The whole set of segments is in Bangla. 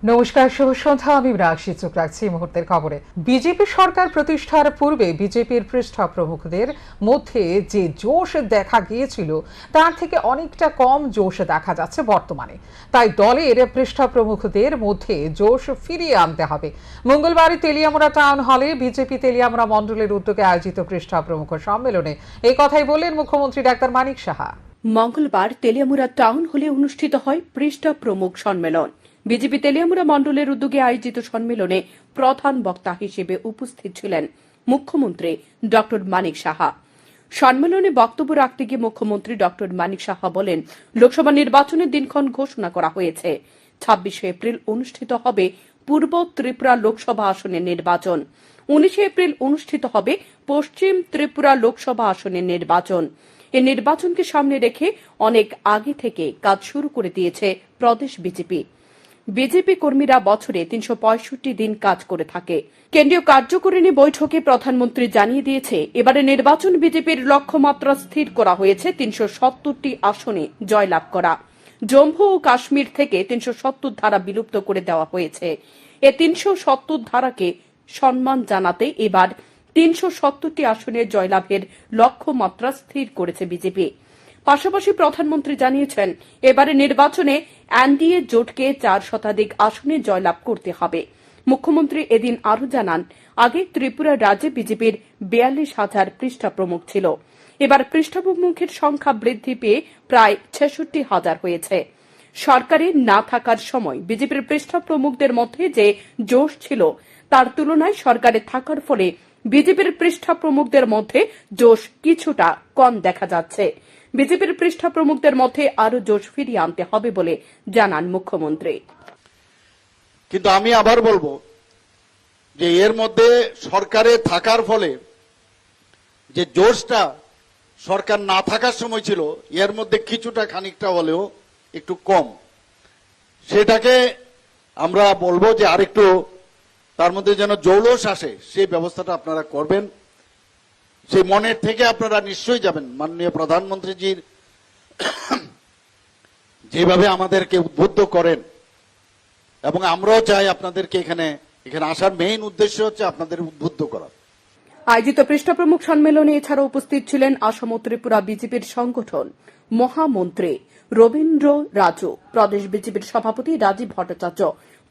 নমস্কার, শুভ সন্ধ্যা। আমি রাশি চোখ রাখছি মুহূর্তের খবরে। বিজেপি সরকার প্রতিষ্ঠার পূর্বে বিজেপির পৃষ্ঠ প্রমুখদের মধ্যে যে জোশ দেখা গিয়েছিল তার থেকে অনেকটা কম জোশ দেখা যাচ্ছে বর্তমানে। তাই দলের পৃষ্ঠ প্রমুখদের মধ্যে জোশ ফিরিয়ে আনতে হবে। মঙ্গলবার তেলিয়ামুড়া টাউন হলে বিজেপি তেলিয়ামুড়া মণ্ডলের উদ্যোগে আয়োজিত পৃষ্ঠ প্রমুখ সম্মেলনে এই কথাই বললেন মুখ্যমন্ত্রী ডাক্তার মানিক সাহা। মঙ্গলবার তেলিয়ামুড়া টাউন হলে অনুষ্ঠিত হয় পৃষ্ঠ প্রমুখ সম্মেলন। বিজেপি তেলিয়ামুড়া মণ্ডলের উদ্যোগে আয়োজিত সম্মেলনে প্রধান বক্তা হিসেবে উপস্থিত ছিলেন মুখ্যমন্ত্রী ডক্টর মানিক সাহা। সম্মেলনে বক্তব্য রাখতে গিয়ে মুখ্যমন্ত্রী ডক্টর মানিক সাহা বলেন, লোকসভা নির্বাচনের দিনক্ষণ ঘোষণা করা হয়েছে। 26শে এপ্রিল অনুষ্ঠিত হবে পূর্ব ত্রিপুরা লোকসভা আসনের নির্বাচন। 19শে এপ্রিল অনুষ্ঠিত হবে পশ্চিম ত্রিপুরা লোকসভা আসনের নির্বাচন। এই নির্বাচনকে সামনে রেখে অনেক আগে থেকে কাজ শুরু করে দিয়েছে প্রদেশ বিজেপি কর্মীরা বছরে 365 দিন কাজ করে থাকে। কেন্দ্রীয় কার্যকারিণী বৈঠকে প্রধানমন্ত্রী জানিয়ে দিয়েছে, এবারে নির্বাচন বিজেপির লক্ষ্যমাত্রা স্থির করা হয়েছে 370টি আসনে জয়লাভ করা। জম্মু ও কাশ্মীর থেকে 370 ধারা বিলুপ্ত করে দেওয়া হয়েছে। এ 370 ধারাকে সম্মান জানাতে এবার 370টি আসনে জয়লাভের লক্ষ্যমাত্রা স্থির করেছে বিজেপি। পাশাপাশি প্রধানমন্ত্রী জানিয়েছেন, এবারে নির্বাচনে এনডিএ জোটকে 4 শতাধিক আসনে জয়লাভ করতে হবে। মুখ্যমন্ত্রী এদিন আরও জানান, আগে ত্রিপুরা রাজ্যে বিজেপির 42,000 পৃষ্ঠ প্রমুখ ছিল। এবার পৃষ্ঠ প্রমুখের সংখ্যা বৃদ্ধি পেয়ে প্রায় 66,000 হয়েছে। সরকারে না থাকার সময় বিজেপির পৃষ্ঠ প্রমুখদের মধ্যে যে জোশ ছিল তার তুলনায় সরকারে থাকার ফলে বিজেপির পৃষ্ঠ প্রমুখদের মধ্যে জোশ কিছুটা কম দেখা যাচ্ছে। বিজেপির পৃষ্ঠ প্রমুখদের মধ্যে আরো জোশ ফিরিয়ে আনতে হবে বলে জানান মুখ্যমন্ত্রী। কিন্তু আমি আবার বলবো যে এর মধ্যে সরকারে থাকার ফলে যে জোশটা সরকার না থাকার সময় ছিল এর মধ্যে কিছুটা খানিকটা হলেও একটু কম। সেটাকে আমরা বলবো যে আরেকটু তার মধ্যে যেন জৌলস আসে সেই ব্যবস্থাটা আপনারা করবেন। সেই মনের থেকে আপনারা নিশ্চয়ই যাবেন। মাননীয় প্রধানমন্ত্রীজির যেভাবে আমাদেরকে উদ্বুদ্ধ করেন এবং আমরাও চাই আপনাদেরকে এখানে আসার মেইন উদ্দেশ্য হচ্ছে আপনাদের উদ্বুদ্ধ করা। আয়োজিত পৃষ্ঠ প্রমুখ সম্মেলনে এছাড়া উপস্থিত ছিলেন আসাম ও ত্রিপুরা বিজেপির সংগঠন মহামন্ত্রী রবীন্দ্র রাজু, প্রদেশ বিজেপির সভাপতি রাজীব ভট্টাচার্য,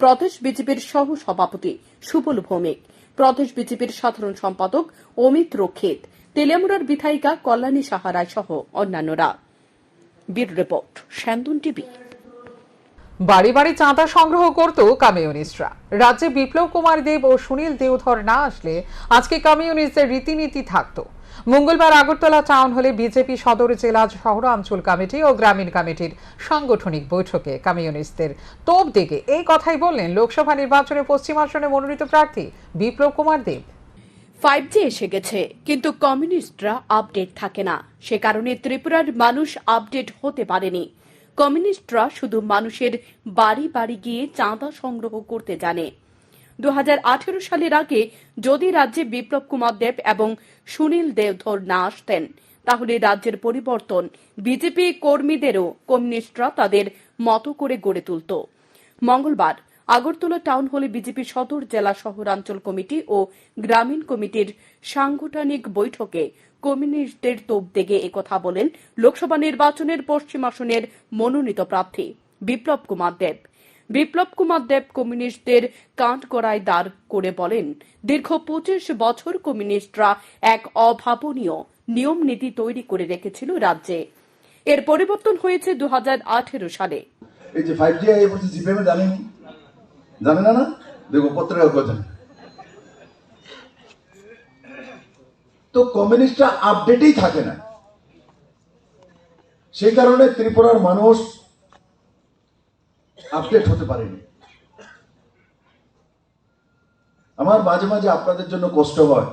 প্রদেশ বিজেপির সহ সভাপতি সুবল ভৌমিক, প্রদেশ বিজেপির সাধারণ সম্পাদক অমিত রক্ষিত, তেলিয়ামুড়ার বিধায়িকা কল্যাণী সাহা রায় সহ অন্যান্যরা। Bureau report, Shantan TV. বাড়ি বাড়ি চাঁদা সংগ্রহ করত কমিউনিস্টরা। রাজ্যে বিপ্লব কুমার দেব ও সুনীল দেওধর না আসলে আজকে কমিউনিস্টদের রীতিনীতি থাকত। মঙ্গলবার আগরতলা টাউন হলে বিজেপি সদর জেলা শহরাঞ্চল কমিটি ও গ্রামীণ কমিটির সাংগঠনিক বৈঠকে কমিউনিস্টদের তোপ দেগে এই কথাই বললেন লোকসভা নির্বাচনে পশ্চিম আসনে মনোনীত প্রার্থী বিপ্লব কুমার দেব। 5G এসে গেছে, কিন্তু কমিউনিস্টরা আপডেট থাকে না। সে কারণে ত্রিপুরার মানুষ আপডেট হতে পারেনি। কমিউনিস্টরা শুধু মানুষের বাড়ি বাড়ি গিয়ে চাঁদা সংগ্রহ করতে জানে। 2018 সালের আগে যদি রাজ্যে বিপ্লব কুমার দেব এবং সুনীল দেওধর না আসতেন, তাহলে রাজ্যের পরিবর্তন বিজেপি কর্মীদেরও কমিউনিস্টরা তাদের মতো করে গড়ে তুলত। মঙ্গলবার আগরতলা টাউন হলে বিজেপি সদর জেলা শহরাঞ্চল কমিটি ও গ্রামীণ কমিটির সাংগঠনিক বৈঠকে কমিউনিস্টদের তোপ দেগে একথা বলেন লোকসভা নির্বাচনের পশ্চিম আসনের মনোনীত প্রার্থী বিপ্লব কুমার দেব। বিপ্লব কুমার দেব কমিউনিস্টদের কাঠগড়ায় দাঁড় করে বলেন, দীর্ঘ 25 বছর কমিউনিস্টরা এক অভাবনীয় নিয়ম নীতি তৈরি করে রেখেছিল রাজ্যে। এর পরিবর্তন হয়েছে 2018 সালে। এই যে 5G আই বলছে জিপেমেন্ট জানেন না দেখো পত্রিকা কথা। তো কমিউনিস্টরা আপডেটই থাকে না, সেই কারণে ত্রিপুরার মানুষ আপডেট হতে পারেনি। আমার মাঝে মাঝে আপনাদের জন্য কষ্ট হয়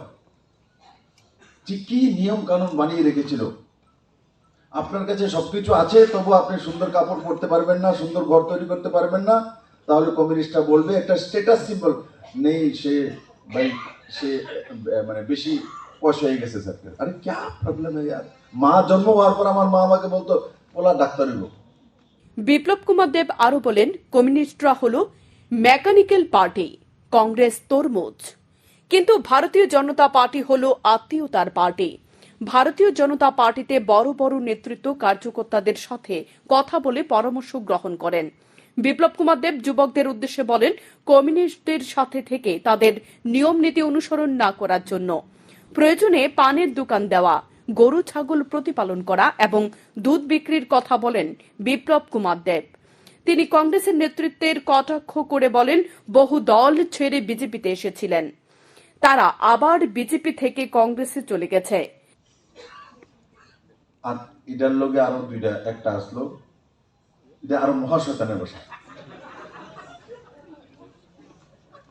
যে কি নিয়ম কানুন বানিয়ে রেখেছিল। আপনার কাছে সবকিছু আছে, তবু আপনি সুন্দর কাপড় পরতে পারবেন না, সুন্দর ঘর তৈরি করতে পারবেন না। তাহলে কমিউনিস্টরা বলবে একটা স্ট্যাটাস সিম্বল নেই, সে মানে বেশি পয়সা হয়ে গেছে স্যার। আরে क्या প্রবলেম है यार। মা জন্ম হওয়ার পর আমার মা আমাকে বলতো পোলা ডাক্তারের লোক। বিপ্লব কুমার দেব আরো বলেন, কমিউনিস্টরা হল মেকানিক্যাল পার্টি, কংগ্রেস তরমুজ। কিন্তু ভারতীয় জনতা পার্টি হলো আত্মীয়তার পার্টি। ভারতীয় জনতা পার্টিতে বড় বড় নেতৃত্ব কার্যকর্তাদের সাথে কথা বলে পরামর্শ গ্রহণ করেন। বিপ্লব কুমার দেব যুবকদের উদ্দেশ্যে বলেন, কমিউনিস্টদের সাথে থেকে তাদের নিয়ম নীতি অনুসরণ না করার জন্য প্রয়োজনে পানের দোকান দেওয়া, গরু ছাগল প্রতিপালন করা এবং দুধ বিক্রির কথা বলেন বিপ্লব কুমার দেব। তিনি কংগ্রেসের নেতৃত্বের কটাক্ষ করে বলেন, বহু দল ছেড়ে বিজেপিতে এসেছিলেন, তারা আবার বিজেপি থেকে কংগ্রেসে চলে গেছে। আর এটার লগে আরো দুইটা, একটা আসলো এটা আরো মহাশতানে বসে।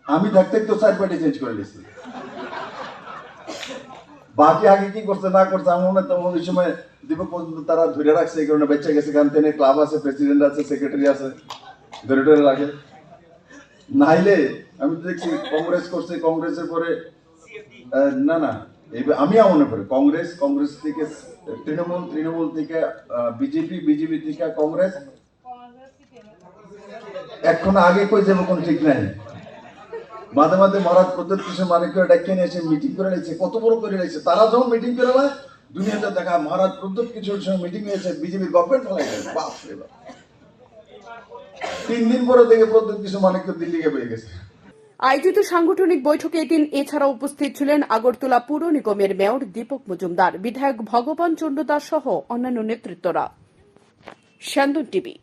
আমি থাকতে তো চার পার্টি চেঞ্জ করে দিয়েছি। বাকি আগে কি করছে না করছে আমার মনে হয় ওই সময় দীপক পর্যন্ত তারা ধরে রাখছে, এই কারণে বেঁচে গেছে। কারণ তিনি ক্লাব আছে, প্রেসিডেন্ট আছে, সেক্রেটারি আছে, ধরে ধরে রাখে। নাইলে আমি তো দেখছি কংগ্রেস করছে, কংগ্রেসের পরে না না আমি মনে করি কংগ্রেস থেকে তৃণমূল থেকে বিজেপি থেকে কংগ্রেস, এখন আগে কই যাবো কোন ঠিক নাই। মাঝে মাঝে মহারাজ প্রদ্যোৎ কিশোর মানিক্য ডেকে নিয়ে এসে মিটিং করে নিয়েছে, কত বড় করে নিয়েছে। তারা যখন মিটিং করে নেয় দুনিয়াতে দেখা মহারাজ প্রদ্যোৎ কিশোরের সঙ্গে মিটিং নিয়েছে, বিজেপির গভর্নমেন্ট ফেলাই গেছে। বাপ রে বাপ, 3 দিন পরে থেকে প্রদ্যোৎ কিশোর মানিক্য দিল্লিকে পেয়ে গেছে। আয়োজিত সাংগঠনিক বৈঠকে এদিন এছাড়া উপস্থিত ছিলেন আগরতলা পুর নিগমের মেয়র দীপক মজুমদার, বিধায়ক ভগবান চন্দ্র দাস সহ অন্যান্য নেতৃত্বরা। স্যান্দন টিভি।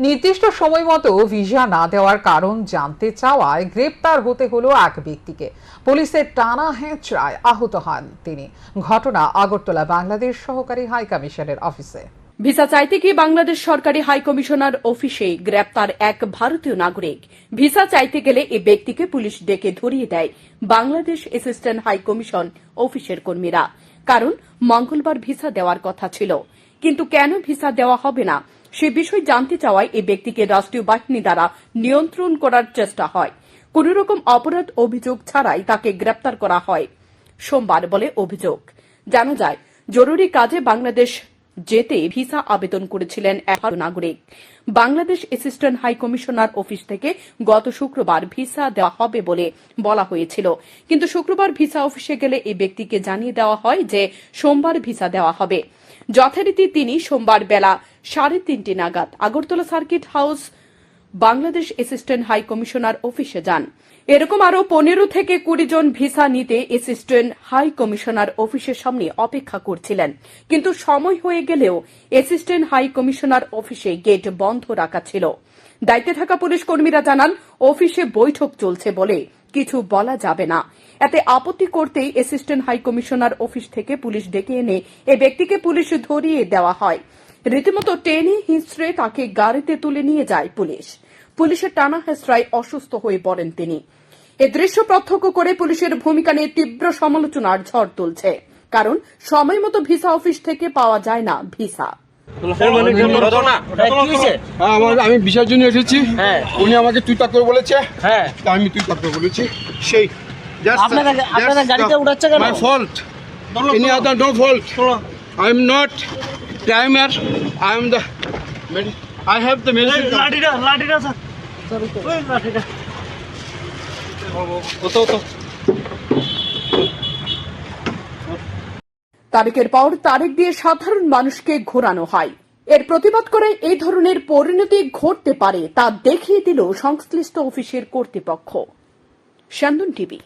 নির্দিষ্ট সময় মতো ভিসা না দেওয়ার কারণ জানতে চাওয়ায় গ্রেপ্তার হতে হলো এক ব্যক্তিকে। পুলিশের টানা হেঁচড়ায় আহত হন তিনি। ঘটনা আগরতলা বাংলাদেশ সহকারী হাই কমিশনের অফিসে। ভিসা চাইতে গিয়ে বাংলাদেশ সরকারি হাই কমিশনার অফিসে গ্রেপ্তার এক ভারতীয় নাগরিক। ভিসা চাইতে গেলে এ ব্যক্তিকে পুলিশ ডেকে ধরিয়ে দেয় বাংলাদেশ অ্যাসিস্ট্যান্ট হাই কমিশন অফিসের কর্মীরা। কারণ মঙ্গলবার ভিসা দেওয়ার কথা ছিল, কিন্তু কেন ভিসা দেওয়া হবে না সে বিষয় জানতে চাওয়ায় এ ব্যক্তিকে রাষ্ট্রীয় বাহিনী দ্বারা নিয়ন্ত্রণ করার চেষ্টা হয়। কোন রকম অপরাধ অভিযোগ ছাড়াই তাকে গ্রেপ্তার করা হয় সোমবার বলে অভিযোগ। জানা যায়, জরুরি কাজে বাংলাদেশ যেতে ভিসা আবেদন করেছিলেন এক নাগরিক। Bangladesh assistant high commissioner office থেকে গত শুক্রবার ভিসা দেওয়া হবে বলে বলা হয়েছিল, কিন্তু শুক্রবার ভিসা অফিসে গেলে এই ব্যক্তিকে জানিয়ে দেওয়া হয় যে সোমবার ভিসা দেওয়া হবে। যথারীতি তিনি সোমবার বেলা 3:30 নাগাদ Agartala circuit house Bangladesh assistant high commissioner অফিসে যান। এরকম আরো 15 থেকে 20 জন ভিসা নিতে অ্যাসিস্ট্যান্ট হাই কমিশনার অফিসের সামনে অপেক্ষা করছিলেন, কিন্তু সময় হয়ে গেলেও অ্যাসিস্ট্যান্ট হাই কমিশনার অফিসে গেট বন্ধ রাখা ছিল। দায়িত্বে থাকা পুলিশ কর্মীরা জানান, অফিসে বৈঠক চলছে বলে কিছু বলা যাবে না। এতে আপত্তি করতেই অ্যাসিস্ট্যান্ট হাই কমিশনার অফিস থেকে পুলিশ ডেকে এনে এ ব্যক্তিকে পুলিশ ধরিয়ে দেওয়া হয়। রীতিমতো টেনে হিঁচড়ে তাকে গাড়িতে তুলে নিয়ে যায় পুলিশ। পুলিশের টানা হেঁচড়ায় অসুস্থ হয়ে পড়েন তিনি। এ দৃশ্য প্রত্যক্ষ করে পুলিশের ভূমিকা নিয়ে তীব্র সমালোচনার ঝড় তুলছে, কারণ সময় মতো ভিসা অফিস থেকে পাওয়া যায় না ভিসা। আমি ভিসার জন্য এসেছি, উনি আমাকে তুই তাক করে বলেছে, তা আমি তুই তাক করে বলেছি। সেই আপনারা গাড়িতে উঠাচ্ছে কেন? My fault, any other no fault. I am not crimer, I am the I have the medicine. লাঠিটা স্যার, ওই লাঠিটা তারিখের পর তারিখ দিয়ে সাধারণ মানুষকে ঘোরানো হয়। এর প্রতিবাদ করে এই ধরনের পরিণতি ঘটতে পারে তা দেখিয়ে দিল সংশ্লিষ্ট অফিসের কর্তৃপক্ষ। স্যান্দন টিভি।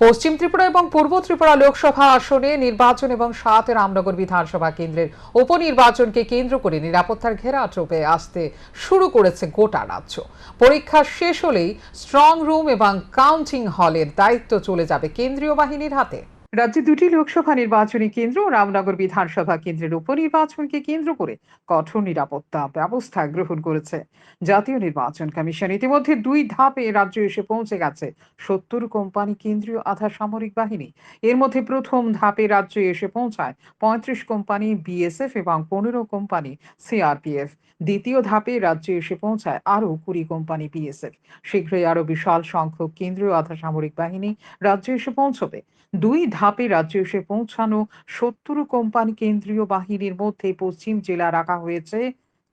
পশ্চিম ত্রিপুরা এবং পূর্ব ত্রিপুরা লোকসভা আসনে নির্বাচন এবং 7 রামনগর বিধানসভা কেন্দ্রের উপনির্বাচনকে কেন্দ্র করে নিরাপত্তার ঘেরাটোপে আসতে শুরু করেছে গোটা রাজ্য। পরীক্ষা শেষ হলেই স্ট্রং রুম এবং কাউন্টিং হলের দায়িত্ব চলে যাবে কেন্দ্রীয় বাহিনীর হাতে। রাজ্যে 2টি লোকসভা নির্বাচনী কেন্দ্র ও রামনগর বিধানসভা কেন্দ্রের উপনির্বাচনকে কেন্দ্র করে কঠোর নিরাপত্তা ব্যবস্থা গ্রহণ করেছে জাতীয় নির্বাচন কমিশন। ইতিমধ্যে 2 ধাপে রাজ্যে এসে পৌঁছে গেছে 70 কোম্পানি কেন্দ্রীয় আধা সামরিক বাহিনী। এর মধ্যে প্রথম ধাপে রাজ্যে এসে পৌঁছায় 35 কোম্পানি বিএসএফ এবং 15 কোম্পানি সিআরপিএফ। দ্বিতীয় ধাপে রাজ্যে এসে পৌঁছায় আরও 20 কোম্পানি বিএসএফ। শীঘ্রই আরও বিশাল সংখ্যক কেন্দ্রীয় আধা সামরিক বাহিনী রাজ্যে এসে পৌঁছবে। 2 ধাপে রাজ্যে এসে পৌঁছানো 70 কোম্পানি কেন্দ্রীয় বাহিনীর মধ্যে পশ্চিম জেলা রাখা হয়েছে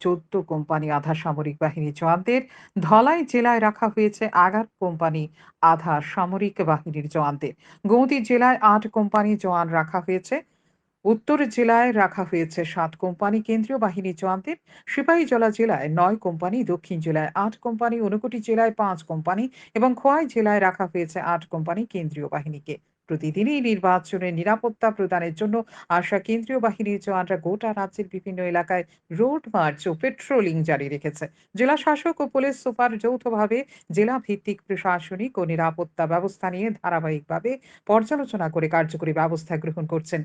14 কোম্পানি আধা সামরিক বাহিনী জওয়ানদের, ধলাই জেলায় রাখা হয়েছে 11 কোম্পানি আধা সামরিক বাহিনীর জওয়ানদের, গোমতী জেলায় 8 কোম্পানি জওয়ান রাখা হয়েছে, উত্তর জেলায় রাখা হয়েছে 7 কোম্পানি কেন্দ্রীয় বাহিনীর জওয়ানদের, সিপাহীজলা জেলায় 9 কোম্পানি, দক্ষিণ জেলায় 8 কোম্পানি, ঊনকোটি জেলায় 5 কোম্পানি এবং খোয়াই জেলায় রাখা হয়েছে 8 কোম্পানি কেন্দ্রীয় বাহিনীকে। প্রতিদিনই নির্বাচনের নিরাপত্তা প্রদানের জন্য আসা কেন্দ্রীয় বাহিনীর জওয়ানরা গোটা রাজ্যের বিভিন্ন এলাকায় রোড মার্চ ও পেট্রোলিং জারি রেখেছে। জেলা শাসক ও পুলিশ সুপার যৌথভাবে জেলা ভিত্তিক প্রশাসনিক ও নিরাপত্তা ব্যবস্থা নিয়ে ধারাবাহিকভাবে পর্যালোচনা করে কার্যকরী ব্যবস্থা গ্রহণ করছেন।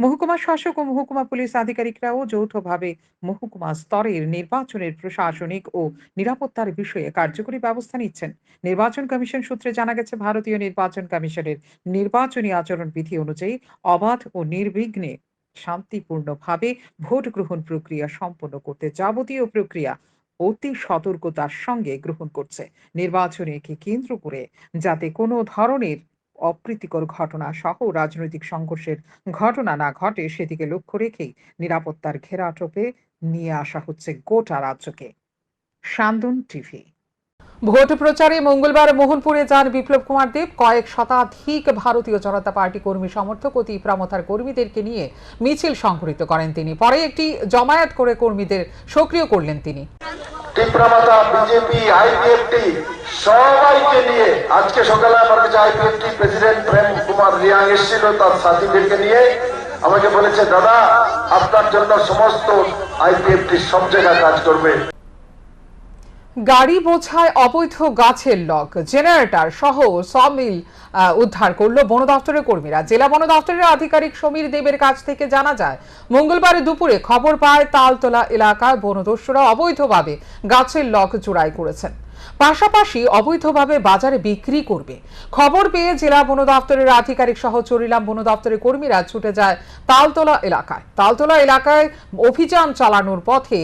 মহকুমা শাসক ও মহকুমা পুলিশ আধিকারিকরাও যৌথভাবে মহকুমা স্তরের নির্বাচনের প্রশাসনিক ও নিরাপত্তার বিষয়ে কার্যকরী ব্যবস্থা নিচ্ছেন। নির্বাচন কমিশন সূত্রে জানা গেছে, ভারতীয় নির্বাচন কমিশনের নির্বাচনী আচরণ বিধি অনুযায়ী অবাধ ও নির্বিঘ্নে শান্তিপূর্ণভাবে ভোট গ্রহণ প্রক্রিয়া সম্পন্ন করতে যাবতীয় প্রক্রিয়া অতি সতর্কতার সঙ্গে গ্রহণ করছে। নির্বাচনকে কেন্দ্র করে যাতে কোনো ধরনের অপ্রীতিকর ঘটনা সহ রাজনৈতিক সংঘর্ষের ঘটনা না ঘটে সেদিকে লক্ষ্য রেখেই নিরাপত্তার ঘেরাটোপে নিয়ে আসা হচ্ছে গোটা রাজ্যকে। শান্তন টিভি। ভোট প্রচারে মঙ্গলবার মোহনপুরে যান বিপ্লব কুমার দেব। কয়েক শতাধিক ভারতীয় জনতা পার্টি কর্মী সমর্থক ও তীব্রামথার কর্মীদেরকে নিয়ে মিছিল সংঘটিত করেন তিনি। পরে একটি জমায়েত করে কর্মীদের সক্রিয় করলেন তিনি। তীব্রামথা, বিজেপি, আইপিএফটি সবাইকে নিয়ে আজকে সকালে আমার কাছে আইপিএফটি প্রেসিডেন্ট প্রেম কুমার রিয়াং এসেছিল, তার সাথীদেরকে নিয়ে আমাকে বলেছে, দাদা আপনার জন্য সমস্ত আইপিএফটি সব জায়গায় কাজ করবে। গাড়ি বোঝায় অবৈধ গাছের লগ, জেনারেটর সহ সমিল উদ্ধার করলো বন দপ্তরের কর্মীরা। জেলা বন দপ্তরের আধিকারিক সমীর দেবের কাছ থেকে জানা যায়, মঙ্গলবার দুপুরে খবর পায় তালতলা এলাকায় বনদস্যুরা অবৈধভাবে গাছের লগ জোড়াই করেছেন, পাশাপাশি অবৈধভাবে বাজারে বিক্রি করবে। খবর পেয়ে জেলা বন দপ্তরের আধিকারিক সহ চরিলাম বন দপ্তরের কর্মীরা ছুটে যায় তালতলা এলাকায়। তালতলা এলাকায় অভিযান চালানোর পথে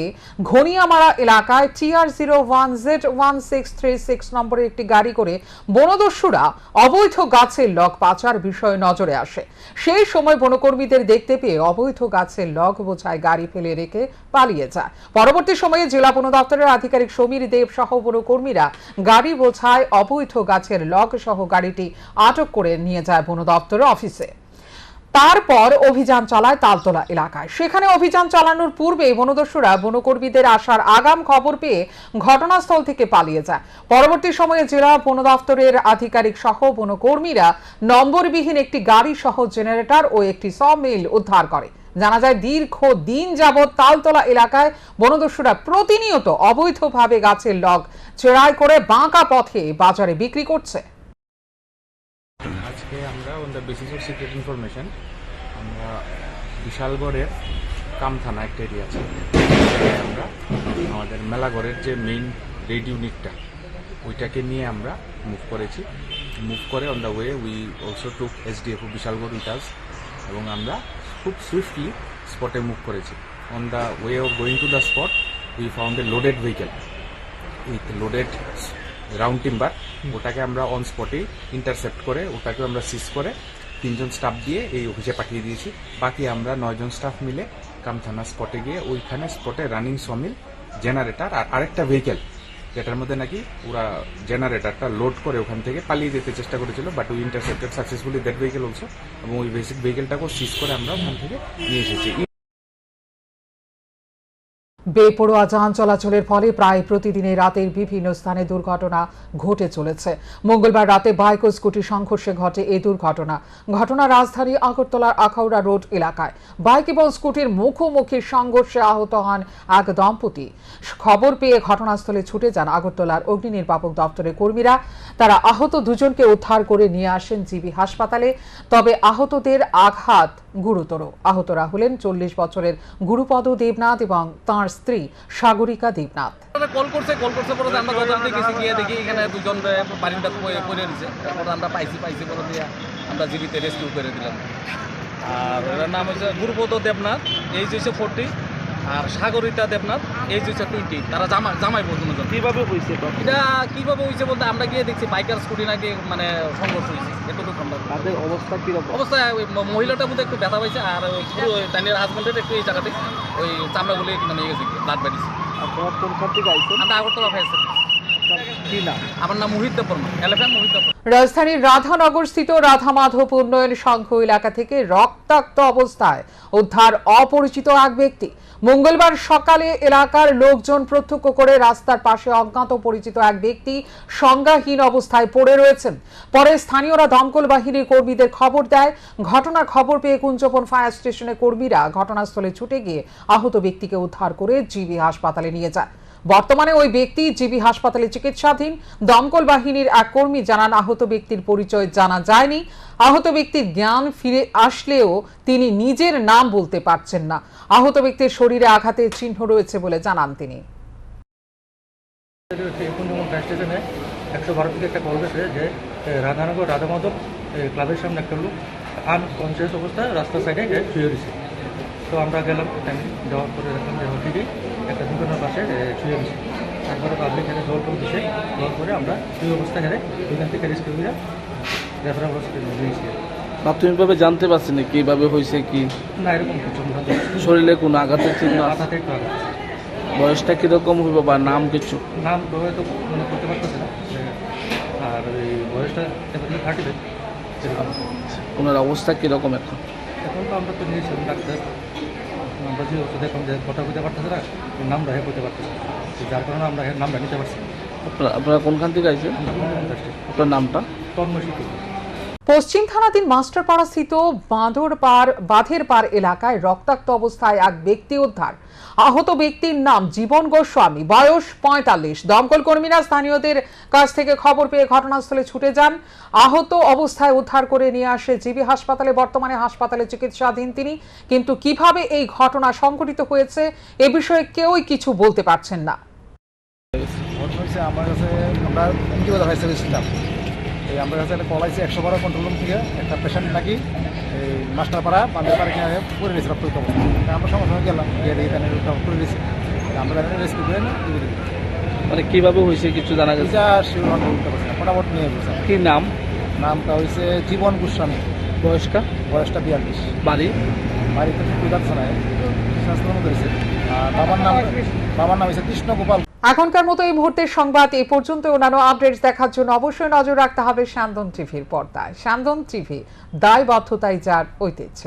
ঘনিয়ামারা এলাকায় TR01Z1636 নম্বরের একটি গাড়ি করে বনদস্যুরা অবৈধ গাছের লগ পাচার বিষয়ে নজরে আসে। সেই সময় বনকর্মীদের দেখতে পেয়ে অবৈধ গাছের লগ বোঝায় গাড়ি ফেলে রেখে পালিয়ে যায়। পরবর্তী সময়ে জেলা বন দপ্তরের আধিকারিক সমীর দেব সহ বনকর্মীরা গাড়ি বোঝায় অবৈধ গাছের লগ সহ গাড়িটি আটক করে নিয়ে যায় বন দপ্তরের অফিসে। তারপর অভিযান চালায় তালতলা এলাকায়। সেখানে অভিযান চালানোর পূর্বে বনদস্যুরা বনকর্মীদের আসার আগাম খবর পেয়ে ঘটনাস্থল থেকে পালিয়ে যায়। পরবর্তী সময়ে জেলা বন দপ্তরের আধিকারিক সহ বনকর্মীরা নম্বরবিহীন একটি গাড়ি সহ জেনারেটর ও একটি সমিল উদ্ধার করে। জানা যায়, দীর্ঘ দিন যাবৎ তালতলা এলাকায় বনদস্যুরা প্রতিনিয়ত অবৈধভাবে গাছের লগ চেরাই করে বাঁকা পথে বাজারে বিক্রি করছে। আজকে আমরা on the basis of secret information আমরা বিশালগড়ের কাম থানা একটা এরিয়া আছে, আমরা আমাদের মেলাগড়ের যে মেইন রেড ইউনিটটা ওইটাকে নিয়ে আমরা মুভ করেছি। মুভ করে on the way we also took SDF Bishalgarh with us, এবং আমরা খুব সুইফটলি স্পটে মুভ করেছি। On the way of going to the spot we found a loaded vehicle with loaded round timber. ওটাকে আমরা অন স্পটে ইন্টারসেপ্ট করে ওটাকে আমরা সিজ করে 3 জন স্টাফ দিয়ে এই অফিসে পাঠিয়ে দিয়েছি। বাকি আমরা 9 জন স্টাফ মিলে কাম থানা স্পটে গিয়ে ওইখানে স্পটে রানিং সমিল, জেনারেটর আর আরেকটা ভেহিকেল যেটার মধ্যে নাকি ওরা জেনারেটরটা লোড করে ওখান থেকে পালিয়ে যেতে চেষ্টা করেছিল, but we intercepted successfully that vehicle also, এবং ওই বেসিক ভেহিকেলটাকেও সিজ করে আমরা ওখান থেকে নিয়ে এসেছি। বেপরোয়া যান চলাচলের ফলে প্রায় প্রতিদিনই রাতের বিভিন্ন স্থানে দুর্ঘটনা ঘটে চলেছে। মঙ্গলবার রাতে বাইক ও স্কুটি সংঘর্ষে ঘটে এই দুর্ঘটনা। ঘটনা রাজধানী আগরতলার আখাউড়া রোড এলাকায়। বাইক এবং স্কুটির মুখোমুখি সংঘর্ষে আহত হন এক দম্পতি। খবর পেয়ে ঘটনাস্থলে ছুটে যান আগরতলার অগ্নি নির্বাপক দপ্তরের কর্মীরা। তারা আহত দুজনকে উদ্ধার করে নিয়ে আসেন জিবি হাসপাতালে। তবে আহতদের আঘাত গুরুতর। আহতরা হলেন 40 বছরের গুরুপদ দেবনাথ এবং তাঁর স্ত্রী সাগরিকা দেবনাথ। কল করছে পরে আমরা গতকাল গেছি গিয়ে দেখি এখানে দুজন বাড়িটা পড়ে দিছে। তারপর আমরা পাইছি বলে দিয়ে আমরা জীবিত রেস্কিউ করে দিলাম। আর ওনার নাম হচ্ছে গুরুপদ দেবনাথ, এইজ হচ্ছে 40, আর সাগরিতা দেবনাথ এজ হচ্ছে 20, তারা জামাই পর্যন্ত। কিভাবে হয়েছে এটা কিভাবে হয়েছে বলতে আমরা গিয়ে দেখছি বাইকার স্কুটি নাকি মানে সংঘর্ষ হয়েছে, এতটুকু আমরা। তাদের অবস্থা কিরকম? অবস্থায় ওই মহিলাটার মধ্যে একটু ব্যথা পাইছে, আর ওই পুরো তাইনের হাজবেন্ডের একটু এই জায়গাতে ওই চামড়াগুলি মানে ইয়ে গেছে, ব্লাড বেরিয়েছে। আপনারা কোনখান থেকে আইছেন? আমরা আগরতলা ফায়ার সার্ভিস। কি না? আমার নাম মোহিত দেববর্মা, এলাকার মোহিত দেববর্মা। রাজধানীর রাধানগর স্থিত রাধা মাধব উন্নয়ন সংঘ এলাকা থেকে রক্তাক্ত অবস্থায় উদ্ধার অপরিচিত এক ব্যক্তি। মঙ্গলবার সকালে এলাকার লোকজন প্রত্যক্ষ করে রাস্তার পাশে অজ্ঞাত পরিচিত এক ব্যক্তি সংজ্ঞাহীন অবস্থায় পড়ে রয়েছেন। পরে স্থানীয়রা দমকল বাহিনীর কর্মীদের খবর দেয়। ঘটনার খবর পেয়ে কুঞ্জবন ফায়ার স্টেশনের কর্মীরা ঘটনাস্থলে ছুটে গিয়ে আহত ব্যক্তিকে উদ্ধার করে জিবি হাসপাতালে নিয়ে যায়। বর্তমানে ওই ব্যক্তি জিবি হাসপাতালে চিকিৎসাধীন। দমকল বাহিনীর এক কর্মী জানান, আহত ব্যক্তির পরিচয় জানা যায়নি। আহত ব্যক্তির জ্ঞান ফিরে আসলেও তিনি নিজের নাম বলতে পারছেন না। আহত ব্যক্তির শরীরে আঘাতের চিহ্ন রয়েছে বলে জানান তিনি। 112 থেকে একটা কল গেছে যে রাধানগর রাধা মাধব ক্লাবের সামনে একটা লোক আনকনসিয়াস অবস্থায় রাস্তার সাইডে শুয়ে রয়েছে। তো আমরা গেলাম, যাওয়ার পরে দেখলাম যে হঠিকে একটা দোকানের পাশে শুয়ে রয়েছে। তারপরে পাবলিক হেরে জল করে দিছে, জল করে আমরা শুয়ে অবস্থা হেরে ওইখান থেকে রেস্কিউ করে রেফারেল হসপিটালে দিয়েছি। প্রাথমিকভাবে জানতে পারছেন না কিভাবে হয়েছে কি? না, এরকম কিছু না। শরীরে কোনো আঘাতের চিহ্ন? মাথাতে একটু আঘাত। বয়সটা কিরকম হইব বা নাম কিছু? নাম হয়তো মনে করতে পারতেছে না। আর ওই বয়সটা 35 সেরকম। ওনার অবস্থা কিরকম এখন? এখন তো আমরা তো নিয়েছি ডাক্তার, আমরা যে ওষুধ এখন যে কথা বলতে পারতেছে না, ওই নামটা করতে পারতেছে না, যার কারণে আমরা নামটা নিতে পারছি। আপনারা কোনখান থেকে আইছেন? আপনার নামটা? তন্ময় শিক্ষক। পশ্চিম থানাধীন মাস্টারপাড়া স্থিত বাঁধের পাড় এলাকায় রক্তাক্ত অবস্থায় এক ব্যক্তি উদ্ধার। আহত ব্যক্তির নাম জীবন গোস্বামী, বয়স 45। দমকল কর্মীরা স্থানীয়দের কাছ থেকে খবর পেয়ে ঘটনাস্থলে ছুটে যান। আহত অবস্থায় উদ্ধার করে নিয়ে আসে জিবি হাসপাতালে। বর্তমানে হাসপাতালে চিকিৎসাধীন তিনি। কিন্তু কিভাবে এই ঘটনা সংঘটিত হয়েছে এ বিষয়ে কেউই কিছু বলতে পারছেন না। আমার কাছে আমরা ছিলাম, এই আমার কাছে একটা কল আছে 112 কন্ট্রোল রুম থেকে, একটা পেশেন্ট নাকি এই মাস্টারপাড়া বাঁধের পাড়ে কিনে পড়ে রয়েছে রক্তাক্ত অবস্থা। আমরা সঙ্গে সঙ্গে গেলাম, গিয়ে দেখি তাহলে পড়ে রয়েছে। আমরা রেস্কিউ করে মানে কিভাবে হয়েছে কিছু জানা গেছে? বলতে পারছি না, ফটাফট নিয়ে গেছে। কি নাম? নামটা হয়েছে জীবন গোস্বামী। বয়সটা 42। বাড়িতে কুইদার থানায় রয়েছে। আর বাবার নাম হয়েছে কৃষ্ণ গোপাল। এখনকার মতো এই মুহূর্তের সংবাদ এই পর্যন্ত। অন্যান্য আপডেটস দেখার জন্য অবশ্যই নজর রাখতে হবে স্যান্দন টিভির পর্দায়। স্যান্দন টিভি, দায়বদ্ধতাই যার ঐতিহ্য।